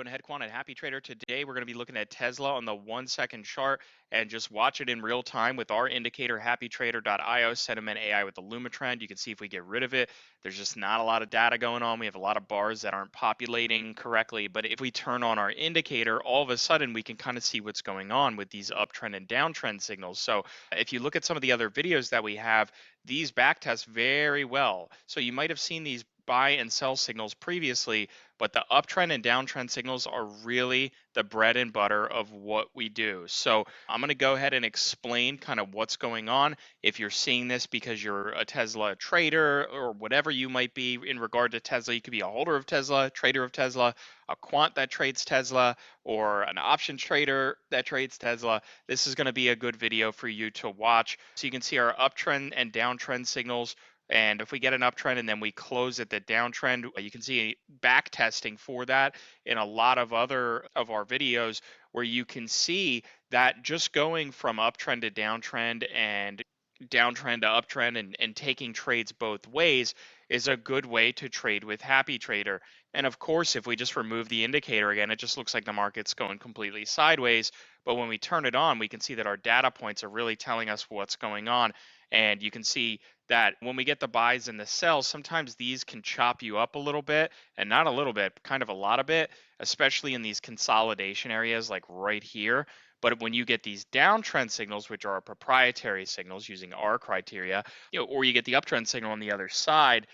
and Head Quan and Happy Trader. Today we're going to be looking at Tesla on the 1 second chart and just watch it in real time with our indicator happytrader.io, SentimentAI with the Illumatrend. You can see if we get rid of it, there's just not a lot of data going on. We have a lot of bars that aren't populating correctly. But if we turn on our indicator, all of a sudden we can kind of see what's going on with these uptrend and downtrend signals. So if you look at some of the other videos that we have, these backtest very well. So you might have seen these buy and sell signals previously, but the uptrend and downtrend signals are really the bread and butter of what we do. So I'm going to go ahead and explain kind of what's going on. If you're seeing this because you're a Tesla trader or whatever you might be in regard to Tesla, you could be a holder of Tesla, trader of Tesla, a quant that trades Tesla, or an options trader that trades Tesla. This is going to be a good video for you to watch. So you can see our uptrend and downtrend signals. And if we get an uptrend and then we close at the downtrend, you can see back testing for that in a lot of other of our videos where you can see that just going from uptrend to downtrend and downtrend to uptrend and taking trades both ways is a good way to trade with Happy Trader. And of course, if we just remove the indicator again, it just looks like the market's going completely sideways. But when we turn it on, we can see that our data points are really telling us what's going on. And you can see that when we get the buys and the sells, sometimes these can chop you up a little bit, and not a little bit, kind of a lot of it, especially in these consolidation areas like right here. But when you get these downtrend signals, which are proprietary signals using our criteria, or you get the uptrend signal on the other side,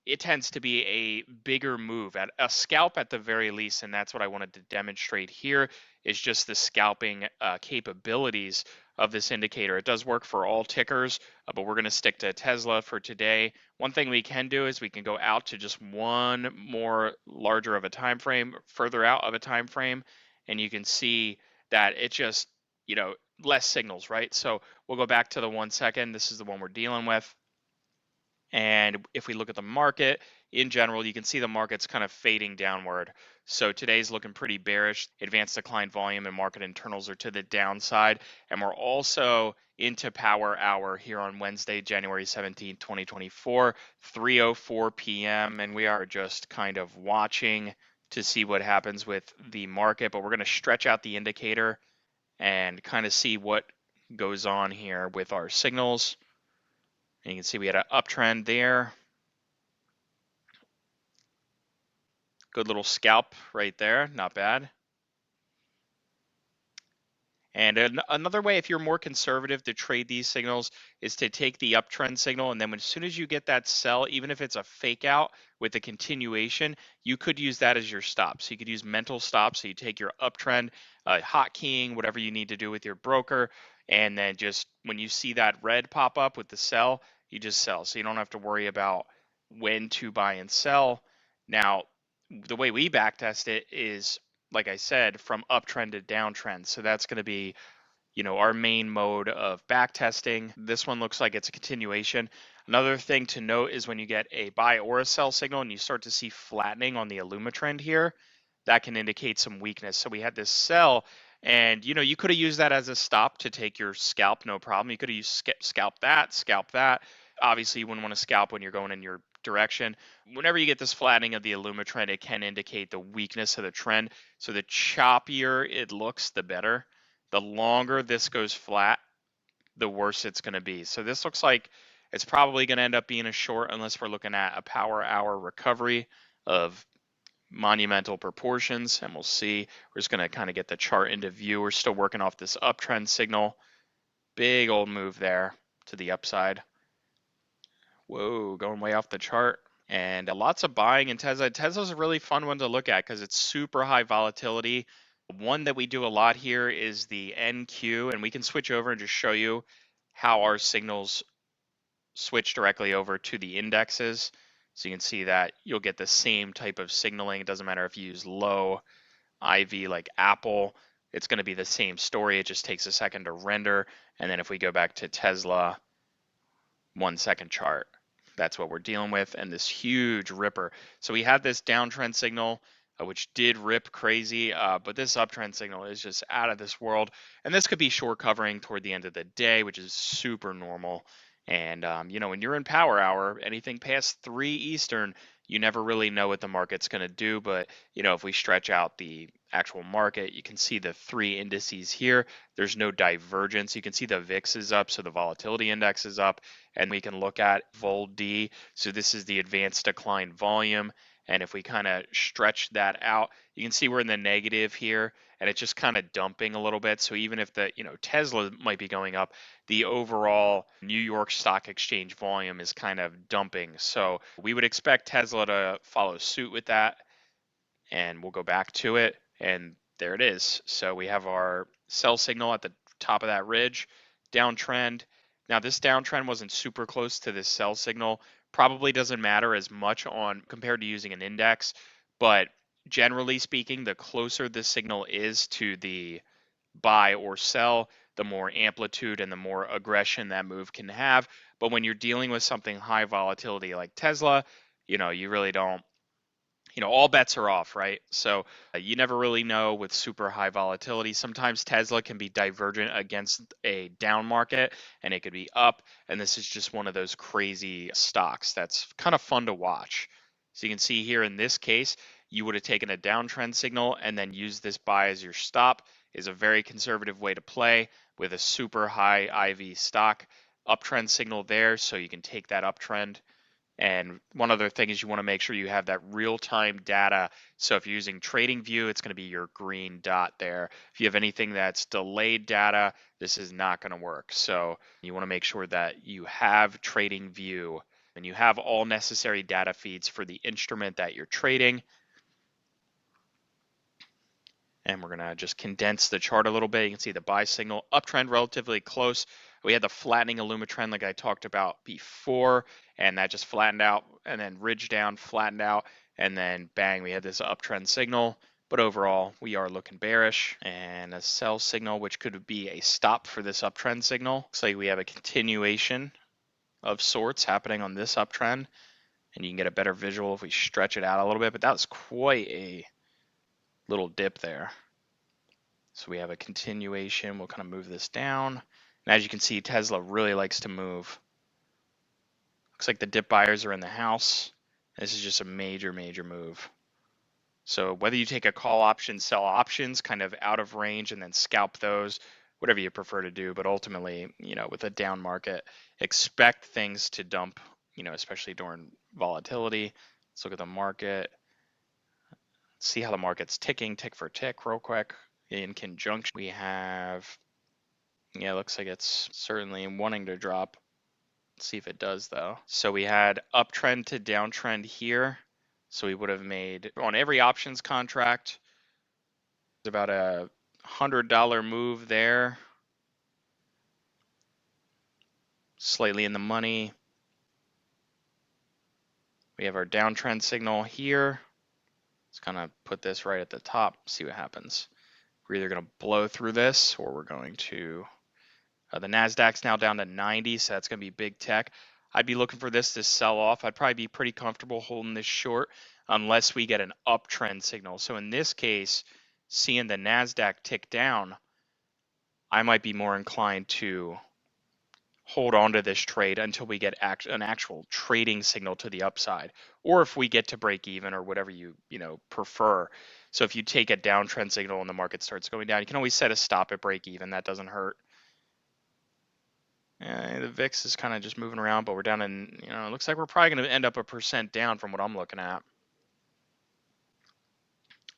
it tends to be a bigger move, at a scalp at the very least. And that's what I wanted to demonstrate here, is just the scalping capabilities of this indicator. It does work for all tickers, but we're going to stick to Tesla for today. One thing we can do is we can go out to just one more larger of a time frame, further out of a time frame, and you can see that it just, less signals, right? So we'll go back to the 1 second. This is the one we're dealing with. And if we look at the market in general, you can see the market's kind of fading downward. So today's looking pretty bearish. Advanced decline volume and market internals are to the downside. And we're also into power hour here on Wednesday, January 17th, 2024, 3:04 p.m. And we are just kind of watching to see what happens with the market. But we're going to stretch out the indicator and kind of see what goes on here with our signals. And you can see we had an uptrend there. Good little scalp right there, not bad. And another way, if you're more conservative to trade these signals, is to take the uptrend signal, and then as soon as you get that sell, even if it's a fake out with a continuation, you could use that as your stop. So you could use mental stops. So you take your uptrend, hotkeying, whatever you need to do with your broker, and then just when you see that red pop up with the sell, you just sell. So you don't have to worry about when to buy and sell. Now, the way we backtest it is, like I said, from uptrend to downtrend. So that's going to be, our main mode of backtesting. This one looks like it's a continuation. Another thing to note is when you get a buy or a sell signal and you start to see flattening on the Illumatrend here, that can indicate some weakness. So we had this sell, and you could have used that as a stop to take your scalp, no problem. You could have used scalp that. Obviously, you wouldn't want to scalp when you're going in your direction. Whenever you get this flattening of the Illumatrend, it can indicate the weakness of the trend. So the choppier it looks, the better. The longer this goes flat, the worse it's going to be. So this looks like it's probably going to end up being a short unless we're looking at a power hour recovery of monumental proportions. And we'll see. We're just going to kind of get the chart into view. We're still working off this uptrend signal. Big old move there to the upside. Whoa, going way off the chart. And lots of buying in Tesla. Tesla's a really fun one to look at because it's super high volatility. One that we do a lot here is the NQ, and we can switch over and just show you how our signals switch directly over to the indexes. So you can see that you'll get the same type of signaling. It doesn't matter if you use low, IV like Apple, it's going to be the same story. It just takes a second to render. And then if we go back to Tesla, 1 second chart, that's what we're dealing with, and this huge ripper. So we had this downtrend signal, which did rip crazy, but this uptrend signal is just out of this world. And this could be short covering toward the end of the day, which is super normal. And when you're in power hour, anything past 3 Eastern, You never really know what the market's going to do, but if we stretch out the actual market, you can see the three indices here. There's no divergence. You can see the VIX is up, so the volatility index is up, and we can look at VOLD. So this is the advanced decline volume. And if we kind of stretch that out, you can see we're in the negative here, and it's just kind of dumping a little bit. So even if the, Tesla might be going up, the overall New York Stock Exchange volume is kind of dumping. So we would expect Tesla to follow suit with that, and we'll go back to it. And there it is. So we have our sell signal at the top of that ridge, downtrend. Now this downtrend wasn't super close to this sell signal. Probably doesn't matter as much on compared to using an index, but generally speaking, the closer the signal is to the buy or sell, the more amplitude and the more aggression that move can have. But when you're dealing with something high volatility like Tesla, you really don't, all bets are off, right? So you never really know with super high volatility. Sometimes Tesla can be divergent against a down market and it could be up. And this is just one of those crazy stocks that's kind of fun to watch. So you can see here in this case, you would have taken a downtrend signal and then used this buy as your stop. Is a very conservative way to play with a super high IV stock. Uptrend signal there, so you can take that uptrend. And one other thing is you want to make sure you have that real-time data. So if you're using TradingView, it's going to be your green dot there. If you have anything that's delayed data, this is not going to work. So you want to make sure that you have TradingView and you have all necessary data feeds for the instrument that you're trading. And we're going to just condense the chart a little bit. You can see the buy signal, uptrend relatively close. We had the flattening Illumatrend like I talked about before, and that just flattened out, and then ridge down, flattened out, and then bang, we had this uptrend signal. But overall, we are looking bearish, and a sell signal, which could be a stop for this uptrend signal. Looks like we have a continuation of sorts happening on this uptrend, and you can get a better visual if we stretch it out a little bit, but that was quite a little dip there. So we have a continuation. We'll kind of move this down. And as you can see, Tesla really likes to move. Looks like the dip buyers are in the house. This is just a major, major move. So whether you take a call option, sell options, kind of out of range, and then scalp those, whatever you prefer to do. But ultimately, with a down market, expect things to dump, especially during volatility. Let's look at the market. See how the market's ticking, tick for tick, real quick. In conjunction, we have, it looks like it's certainly wanting to drop. Let's see if it does though. So we had uptrend to downtrend here. So we would have made on every options contract about a $100 move there. Slightly in the money. We have our downtrend signal here. Let's kind of put this right at the top, see what happens. We're either going to blow through this or we're going to, the NASDAQ's now down to 90, so that's going to be big tech. I'd be looking for this to sell off. I'd probably be pretty comfortable holding this short unless we get an uptrend signal. So in this case, seeing the NASDAQ tick down, I might be more inclined to hold on to this trade until we get an actual trading signal to the upside, or if we get to break even or whatever you prefer. So if you take a downtrend signal and the market starts going down, you can always set a stop at break even. That doesn't hurt. The VIX is kind of just moving around, but we're down in, it looks like we're probably going to end up 1% down from what I'm looking at.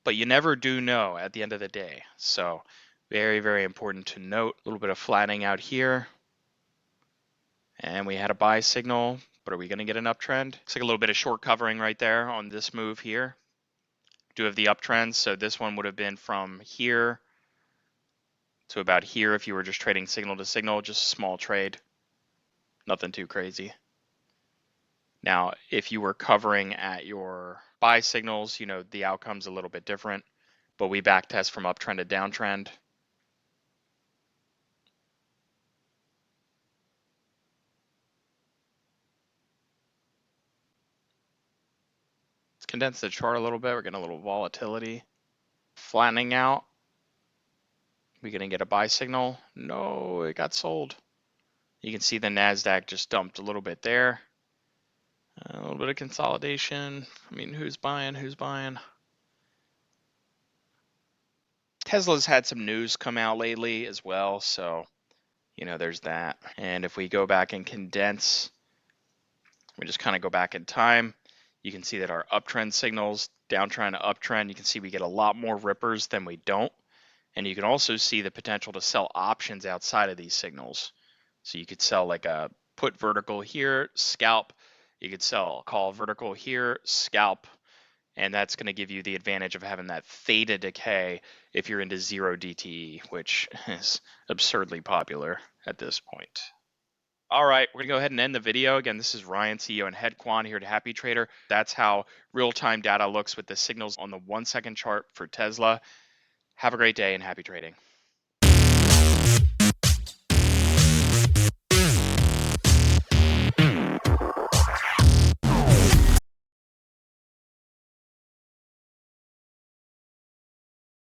But you never do know at the end of the day. So very, very important to note. A little bit of flattening out here. And we had a buy signal, but are we going to get an uptrend? Looks like a little bit of short covering right there on this move here. Do have the uptrend, so this one would have been from here to about here if you were just trading signal to signal, just a small trade. Nothing too crazy. Now, if you were covering at your buy signals, the outcome's a little bit different, but we back test from uptrend to downtrend. Let's condense the chart a little bit. We're getting a little volatility. Flattening out. We gonna get a buy signal? No, it got sold. You can see the NASDAQ just dumped a little bit there. A little bit of consolidation. I mean, who's buying? Who's buying? Tesla's had some news come out lately as well, so there's that. And if we go back and condense, we just kind of go back in time, you can see that our uptrend signals, downtrend to uptrend, you can see we get a lot more rippers than we don't. And you can also see the potential to sell options outside of these signals. So you could sell like a put vertical here, scalp. You could sell a call vertical here, scalp. And that's going to give you the advantage of having that theta decay if you're into zero DTE, which is absurdly popular at this point. All right, we're going to go ahead and end the video. Again, this is Ryan, CEO and head quant here at Happy Trader. That's how real-time data looks with the signals on the 1 second chart for Tesla. Have a great day and happy trading.